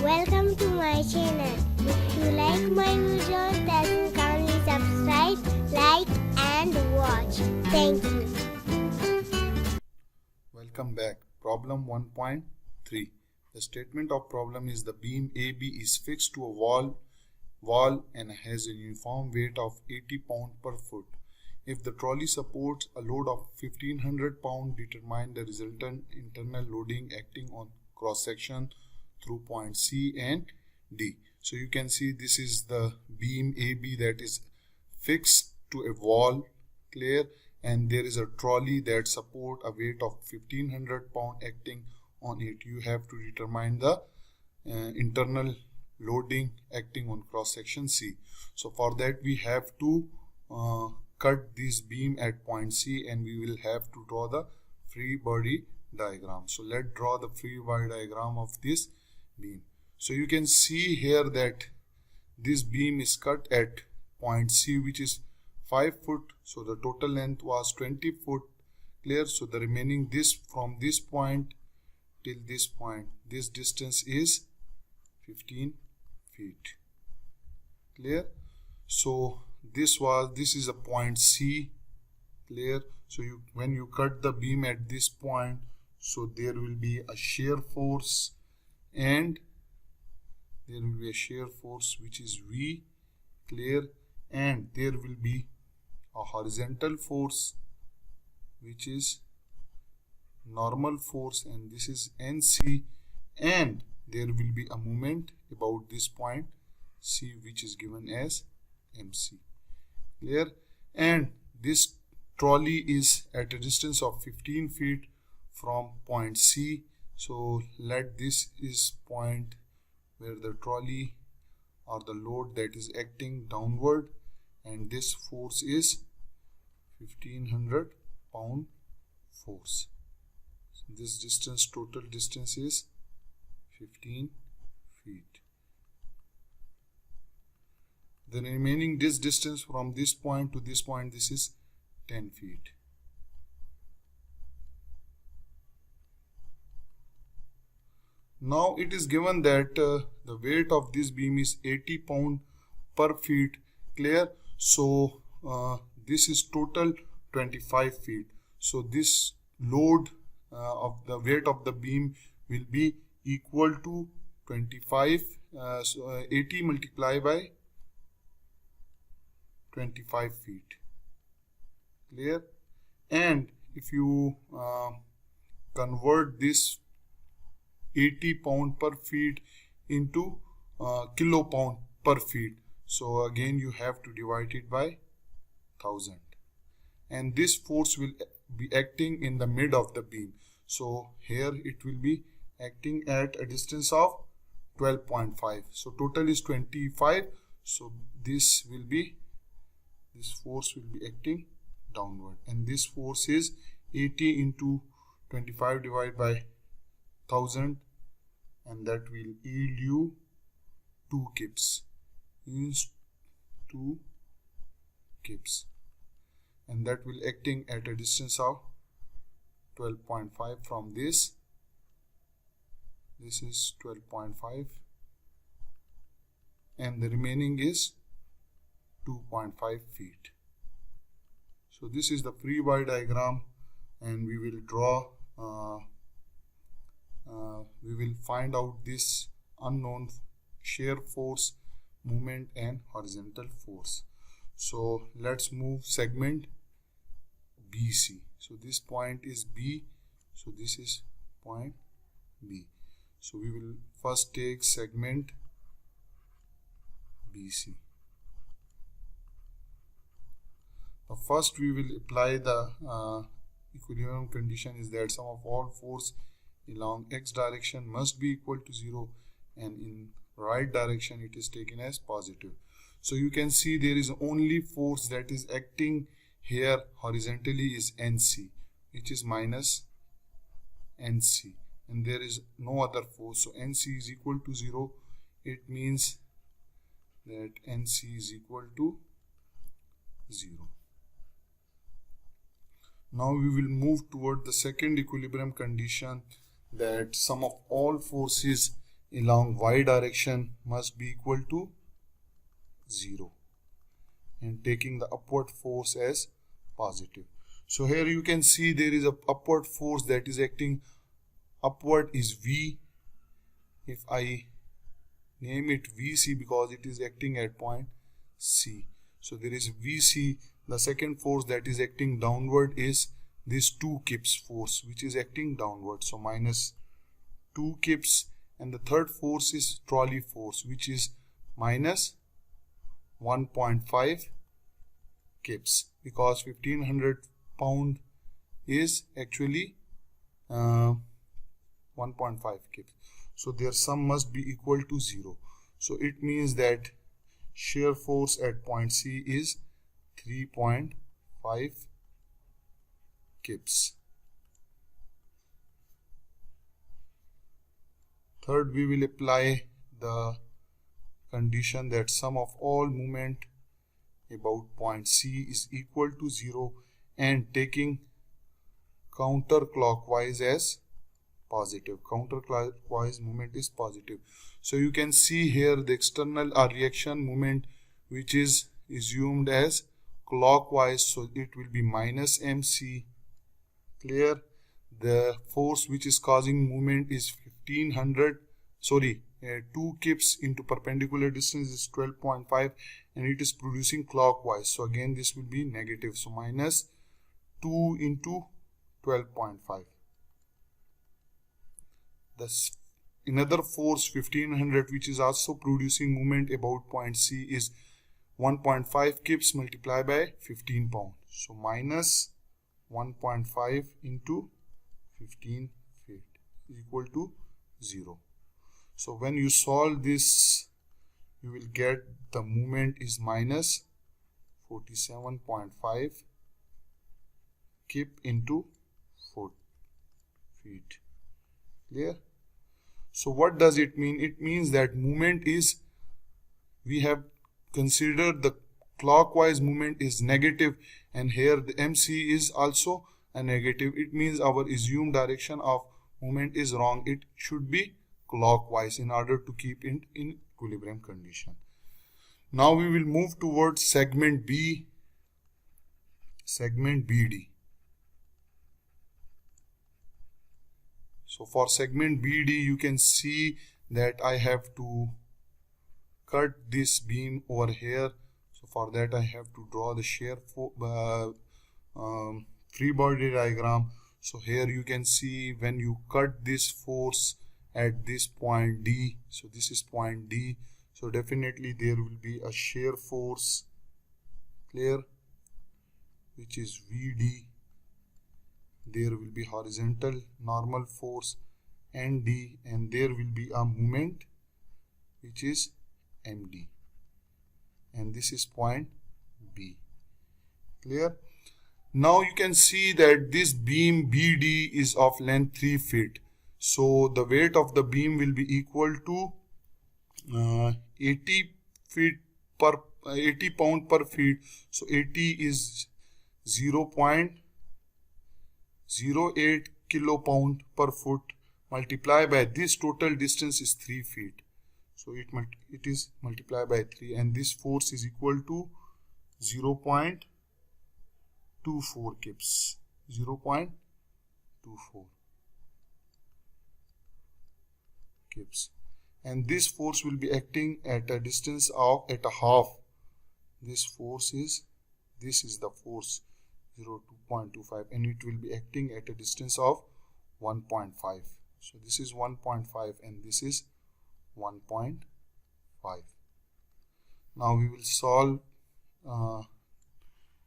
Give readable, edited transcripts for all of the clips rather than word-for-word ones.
Welcome to my channel. If you like my videos, then kindly subscribe, like and watch. Thank you. Welcome back. Problem 1.3. The statement of problem is the beam AB is fixed to a wall and has a uniform weight of 80 pounds per foot. If the trolley supports a load of 1500 pounds, determine the resultant internal loading acting on cross section through point C and D. So you can see this is the beam AB that is fixed to a wall, clear, and there is a trolley that support a weight of 1500 pounds acting on it. You have to determine the internal loading acting on cross section C. So for that we have to cut this beam at point C, and we will have to draw the free body diagram. So let's draw the free body diagram of this beam. So you can see here that this beam is cut at point C, which is 5 foot. So the total length was 20 foot, clear. So the remaining this from this point till this point, this distance is 15 feet, clear. So this is a point C, clear. So when you cut the beam at this point, so there will be a shear force, and there will be a shear force which is V, clear, and there will be a horizontal force which is normal force, and this is NC, and there will be a moment about this point C which is given as MC, clear. And this trolley is at a distance of 15 feet from point C. So let this is point where the trolley or the load that is acting downward, and this force is 1500 pound force. So this distance, total distance is 15 feet. The remaining this distance from this point to this point, this is 10 feet. Now it is given that the weight of this beam is 80 pounds per feet, clear. So this is total 25 feet. So this load of the weight of the beam will be equal to 25, so 80 multiplied by 25 feet, clear. And if you convert this 80 pound per feet into kilo pound per feet, so again you have to divide it by 1000, and this force will be acting in the mid of the beam. So here it will be acting at a distance of 12.5. so total is 25. So this force will be acting downward, and this force is 80 into 25 divided by 1000, and that will yield you 2 kips, means 2 kips, and that will acting at a distance of 12.5 from this. This is 12.5, and the remaining is 2.5 feet. So this is the free body diagram, and we will draw we will find out this unknown shear force, moment and horizontal force. So let's move segment BC. So this point is B, so this is point B. So we will first take segment BC. First we will apply the equilibrium condition is that sum of all force along x direction must be equal to 0, and in right direction it is taken as positive. So you can see there is only force that is acting here horizontally is NC, which is minus NC, and there is no other force. So NC is equal to 0. It means that NC is equal to 0. Now we will move toward the second equilibrium condition, that sum of all forces along y direction must be equal to 0, and taking the upward force as positive. So here you can see there is a upward force that is acting upward is V. If I name it VC because it is acting at point C. So there is VC. The second force that is acting downward is this 2 kips force which is acting downward. So minus 2 kips, and the third force is trolley force which is minus 1.5 kips, because 1500 pound is actually 1.5 kips. So their sum must be equal to 0. So it means that shear force at point C is 3.5 kips. Third, we will apply the condition that sum of all moment about point C is equal to 0, and taking counterclockwise as positive. Counterclockwise movement is positive. So you can see here the external reaction movement which is assumed as clockwise, so it will be minus MC. Clear? The force which is causing movement is 2 kips into perpendicular distance is 12.5, and it is producing clockwise. So again this will be negative. So minus 2 into 12.5. Another force 1500 which is also producing movement about point C is 1.5 kips multiplied by 15 pound. So minus 1.5 into 15 feet is equal to 0. So when you solve this, you will get the movement is minus 47.5 kip into 4 feet. Clear? So what does it mean? It means that movement is, we have considered the clockwise movement is negative, and here the MC is also a negative. It means our assumed direction of movement is wrong. It should be clockwise in order to keep it in equilibrium condition. Now we will move towards segment B, segment BD. So for segment BD, you can see that I have to cut this beam over here. So for that I have to draw the shear free body diagram. So here you can see when you cut this force at this point D, so this is point D, so definitely there will be a shear force, clear, which is VD. There will be horizontal normal force ND, and there will be a moment which is MD, and this is point B. Clear? Now you can see that this beam BD is of length 3 feet. So the weight of the beam will be equal to 80 pound per feet. So 80 is 0.08 kilopound per foot multiplied by this total distance is 3 feet. So it is multiplied by 3, and this force is equal to 0.24 kips. 0.24 kips. And this force will be acting at a distance of at a half. This is the force 0.25, and it will be acting at a distance of 1.5. So this is 1.5 and this is 1.5. Now we will solve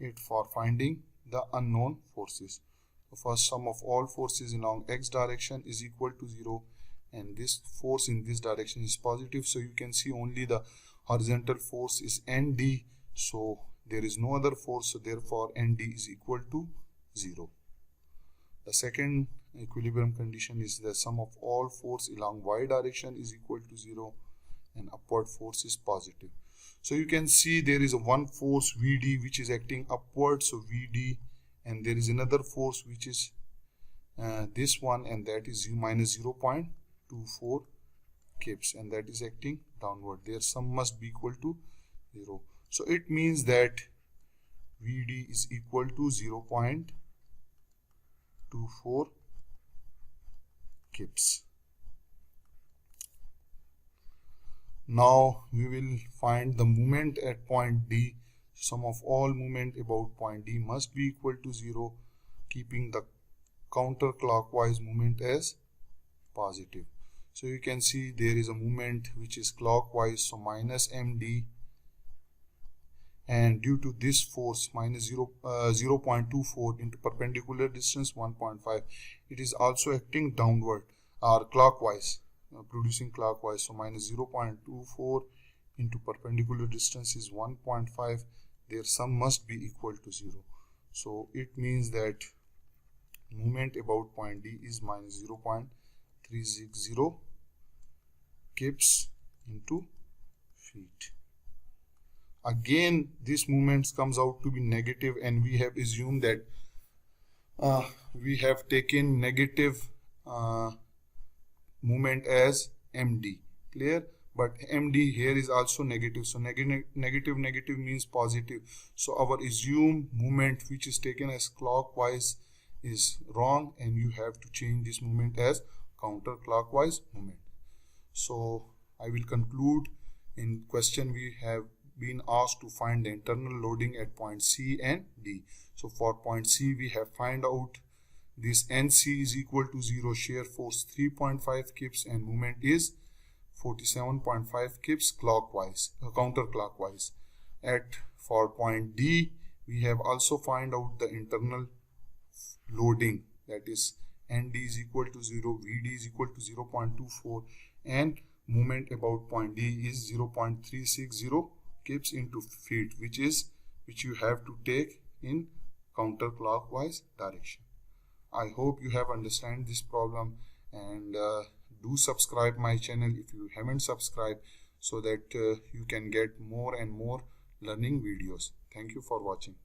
it for finding the unknown forces. So first, sum of all forces along x direction is equal to 0, and this force in this direction is positive. So you can see only the horizontal force is ND. So there is no other force, so therefore ND is equal to 0. The second equilibrium condition is the sum of all force along y direction is equal to 0, and upward force is positive. So you can see there is a one force VD which is acting upward, so VD, and there is another force which is this one, and that is minus 0.24 kips, and that is acting downward. Their sum must be equal to 0. So it means that VD is equal to 0.24 kips. Now we will find the moment at point D. Sum of all moment about point D must be equal to 0, keeping the counterclockwise movement as positive. So you can see there is a movement which is clockwise, so minus MD, and due to this force minus 0.24 into perpendicular distance 1.5, it is also acting downward or clockwise, producing clockwise. So minus 0.24 into perpendicular distance is 1.5. Their sum must be equal to 0. So it means that moment about point D is minus 0.360 kips into feet. Again, this movement comes out to be negative, and we have assumed that we have taken negative movement as MD. Clear? But MD here is also negative, so negative means positive. So our assumed movement which is taken as clockwise is wrong, and you have to change this movement as counterclockwise movement. So I will conclude. In question we have been asked to find the internal loading at point C and D. So for point C we have find out this NC is equal to 0, shear force 3.5 kips, and movement is 47.5 kips clockwise, counterclockwise. For point D we have also find out the internal loading, that is ND is equal to 0, VD is equal to 0.24, and movement about point D is 0.360 kips into feet, which you have to take in counterclockwise direction. I hope you have understand this problem, and do subscribe my channel if you haven't subscribed, so that you can get more and more learning videos. Thank you for watching.